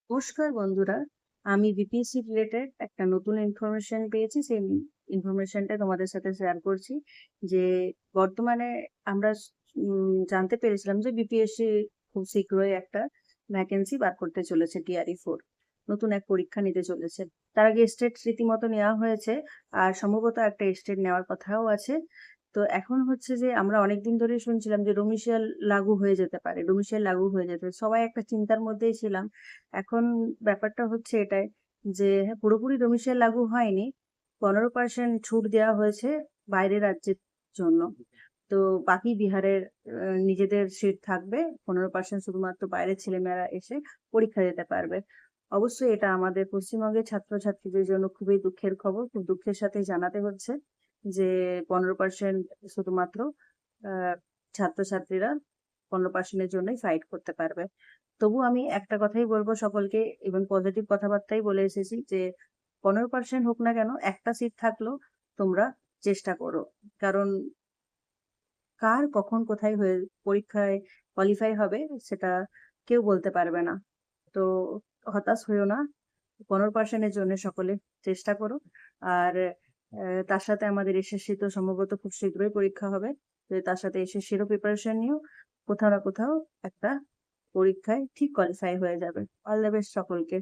নমস্কার বন্ধুরা, আমি বিপিএসসি রিলেটেড একটা নতুন ইনফরমেশন পেয়েছি। সেই ইনফরমেশনটা তোমাদের সাথে শেয়ার করছি যে বর্তমানে আমরা জানতে পেরেছিলাম যে বিপিএসসি খুব শীঘ্রই একটা ভ্যাকেন্সি বার করতে চলেছে, টিআরই 4 নতুন এক পরীক্ষা নিতে চলেছে। তার আগে স্টেট রীতিমতো নেওয়া হয়েছে, আর সম্ভবত একটা স্টেট নেওয়ার কথাও আছে। তো এখন হচ্ছে যে আমরা অনেকদিন ধরেই শুনছিলাম যে ডোমিসাইল লাগু হয়ে যেতে পারে, ডোমিসাইল লাগু হয়ে যেতে সবাই একটা চিন্তার মধ্যেই ছিলাম। এখন ব্যাপারটা হচ্ছে এটাই যে হ্যাঁ, পুরোপুরি ডোমিসাইল লাগু হয়নি। 15% ছুট দেওয়া হয়েছে বাইরের রাজ্যের জন্য। তো বাকি বিহারের নিজেদের সিট থাকবে। 15% শুধুমাত্র বাইরের ছেলেমেয়েরা এসে পরীক্ষা দিতে পারবে। অবশ্যই এটা আমাদের পশ্চিমবঙ্গের ছাত্রছাত্রীদের জন্য খুবই দুঃখের খবর। খুব দুঃখের সাথে জানাতে হচ্ছে যে 15% শুধুমাত্র আহ ছাত্রছাত্রীরা 15% জন্যই ফাইট করতে পারবে। তবু আমি একটা কথাই বলবো সকলকে, এবং পজিটিভ কথাবার্তাই বলে এসেছি যে 15% হোক না কেন, একটা সিট থাকলেও তোমরা চেষ্টা করো। কারণ কার কখন কোথায় হয়ে পরীক্ষায় কোয়ালিফাই হবে সেটা কেউ বলতে পারবে না। তো হতাশ হইও না, 15% জন্য সকলে চেষ্টা করো। আর তার সাথে আমাদের এসএসসি তো সম্ভবত খুব শীঘ্রই পরীক্ষা হবে। তো তার সাথে এসএসসিরও প্রিপারেশন নিও। কোথাও না কোথাও একটা পরীক্ষায় ঠিক কোয়ালিফাই হয়ে যাবে। অল দ্য বেস্ট সকলকে।